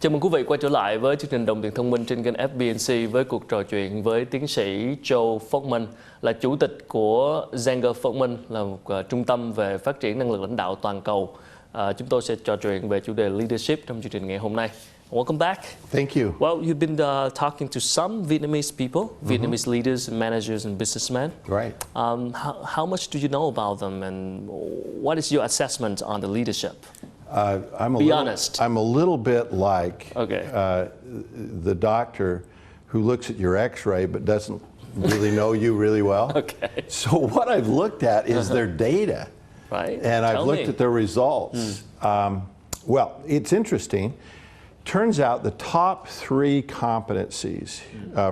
Chào mừng quý vị quay trở lại với chương trình Đồng tiền thông minh trên kênh FBNC với cuộc trò chuyện với tiến sĩ Zenger Folkman, là chủ tịch của Zenger Folkman, là một trung tâm về phát triển năng lực lãnh đạo toàn cầu. Chúng tôi sẽ trò chuyện về chủ đề leadership trong chương trình ngày hôm nay. Welcome back. Thank you. Well, you've been talking to some Vietnamese people, Vietnamese leaders, managers, and businessmen. Right. How much do you know about them, and what is your assessment on the leadership? Be honest. I'm a little bit like Okay. The doctor who looks at your X-ray but doesn't really know you really well. Okay. So what I've looked at is their data, Right. and I've Tell looked me. at their results. Well, it's interesting. Turns out the top 3 competencies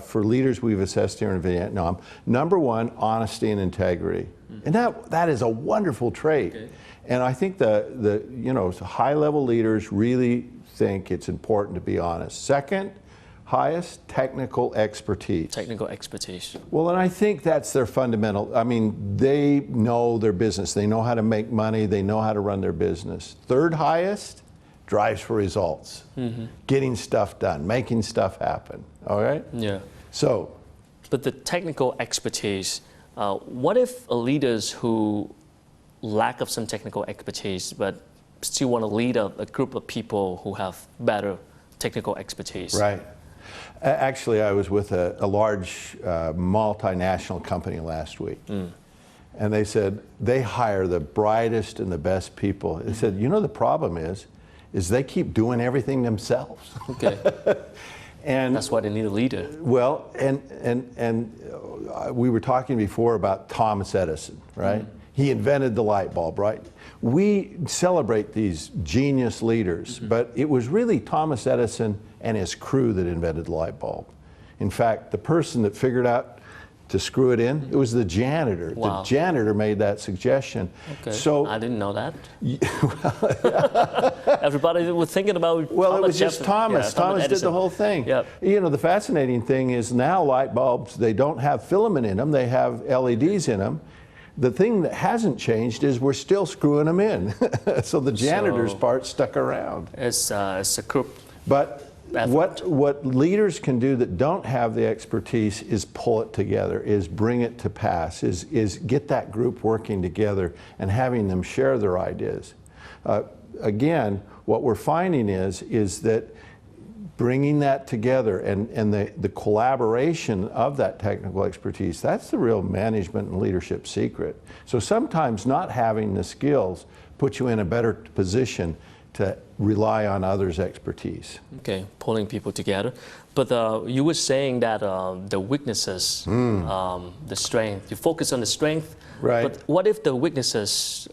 for leaders we've assessed here in Vietnam. Number 1, honesty and integrity, and that is a wonderful trait. Okay. And I think the high-level leaders really think it's important to be honest. Second highest, technical expertise. Technical expertise. Well, and I think that's their fundamental. I mean, they know their business. They know how to make money. They know how to run their business. Third highest, drives for results. Getting stuff done, making stuff happen. All right? Yeah. So, But the technical expertise, what if leaders who lack of some technical expertise but still want to lead a group of people who have better technical expertise? right. Actually, I was with a large multinational company last week. And they said they hire the brightest and the best people. They said, the problem is they keep doing everything themselves. Okay. And That's why they need a leader. well, and we were talking before about Thomas Edison, right? He invented the light bulb, right? We celebrate these genius leaders, but it was really Thomas Edison and his crew that invented the light bulb. In fact, the person that figured out to screw it in, it was the janitor. Wow. The janitor made that suggestion. Okay. So, I didn't know that. Everybody was thinking about well, Thomas it was just Jefferson. Thomas. Yeah, Thomas did Edison. the whole thing. Yep. The fascinating thing is now light bulbs, they don't have filament in them, they have LEDs in them. The thing that hasn't changed is we're still screwing them in. So the janitor's part stuck around. It's a group. But Effort. what leaders can do that don't have the expertise is pull it together, is bring it to pass, is get that group working together and having them share their ideas. Again, what we're finding is that bringing that together and the collaboration of that technical expertise, that's the real management and leadership secret. So sometimes not having the skills puts you in a better position to rely on others' expertise. Okay, pulling people together. But you were saying that the weaknesses, the strength, you focus on the strength. Right. But what if the weaknesses,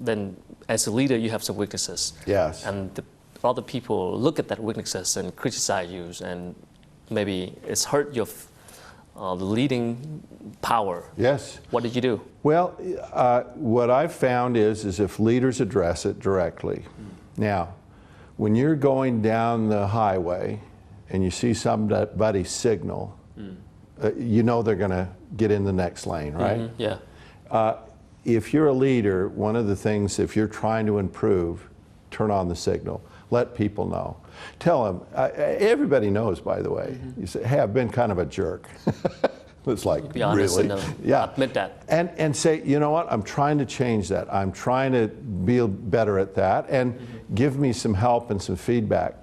then as a leader you have some weaknesses. Yes. And the other people look at that weaknesses and criticize you, and maybe it's hurt your leading power. Yes. What did you do? Well, what I've found is if leaders address it directly. Now, when you're going down the highway and you see somebody signal, they're going to get in the next lane, right? Yeah. If you're a leader, one of the things, if you're trying to improve, turn on the signal. Let people know. Tell them, everybody knows, by the way. You say, hey, I've been kind of a jerk. It's like, Be honest really? and Yeah. admit that. And say, you know what, I'm trying to change that. I'm trying to be better at that, and give me some help and some feedback.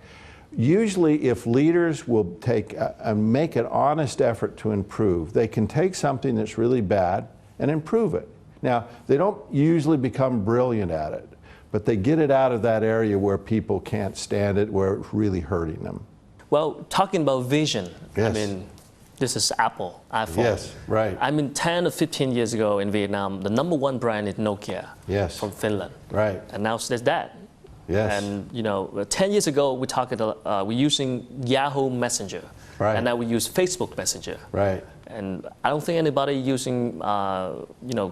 Usually if leaders will take and make an honest effort to improve, they can take something that's really bad and improve it. Now, they don't usually become brilliant at it, but they get it out of that area where people can't stand it, where it's really hurting them. Well, talking about vision, Yes. I mean, this is Apple, iPhone. Yes, right. I mean, 10 or 15 years ago in Vietnam, the #1 brand is Nokia. Yes. From Finland. Right. And now there's that. Yes. And 10 years ago, we're using Yahoo Messenger. Right. And now we use Facebook Messenger. Right. And I don't think anybody using,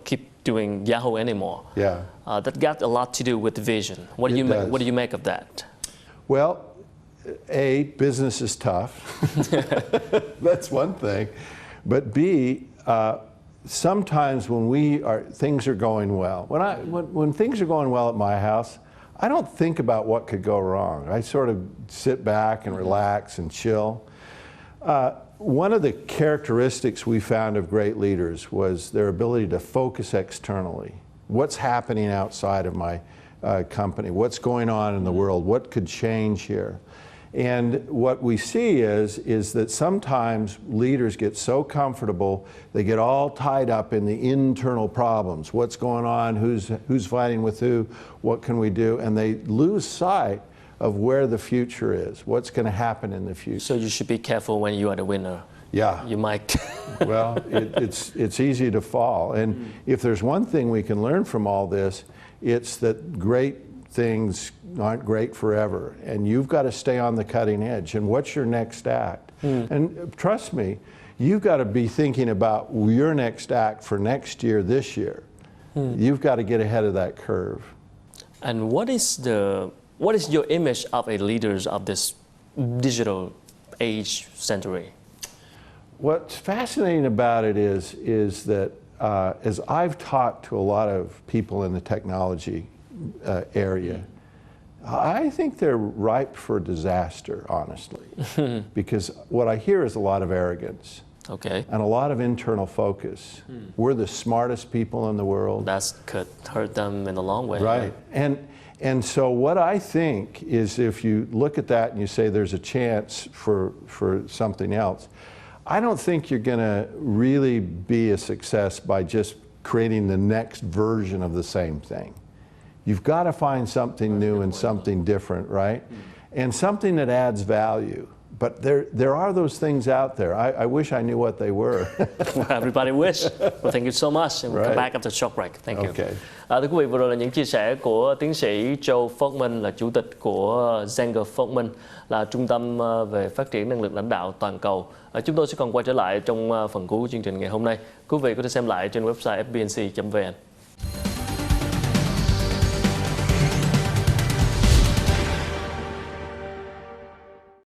keep doing Yahoo anymore. Yeah. That got a lot to do with the vision. What do you make of that? Well, business is tough. That's one thing. But B, sometimes when things are going well, when things are going well at my house, I don't think about what could go wrong. I sort of sit back and relax and chill. One of the characteristics we found of great leaders was their ability to focus externally. What's happening outside of my company? What's going on in the world? What could change here? And what we see is that sometimes leaders get so comfortable, they get all tied up in the internal problems. What's going on? Who's fighting with who? What can we do? And they lose sight of where the future is, what's going to happen in the future. So you should be careful when you are the winner. Yeah. You might. Well, it's easy to fall. And if there's one thing we can learn from all this, it's that great things aren't great forever. And you've got to stay on the cutting edge. And what's your next act? And trust me, you've got to be thinking about your next act for next year, this year. You've got to get ahead of that curve. And what is your image of a leader of this digital age century? What's fascinating about it is that as I've talked to a lot of people in the technology area, I think they're ripe for disaster, honestly, because what I hear is a lot of arrogance. Okay. And a lot of internal focus. We're the smartest people in the world. That could hurt them in the long way. Right. And so what I think is, if you look at that and you say there's a chance for something else, I don't think you're going to really be a success by just creating the next version of the same thing. You've got to find something new and something different, right? And something that adds value. But there are those things out there. I wish I knew what they were. Well, everybody wish. Well, thank you so much. And we'll come back after short break. Thank you. Okay. Thưa quý vị, vừa rồi là những chia sẻ của tiến sĩ Joe Folkman, là chủ tịch của Zenger Folkman, là trung tâm về phát triển năng lực lãnh đạo toàn cầu. Chúng tôi sẽ còn quay trở lại trong phần cuối của chương trình ngày hôm nay. Quý vị có thể xem lại trên website fbnc.vn.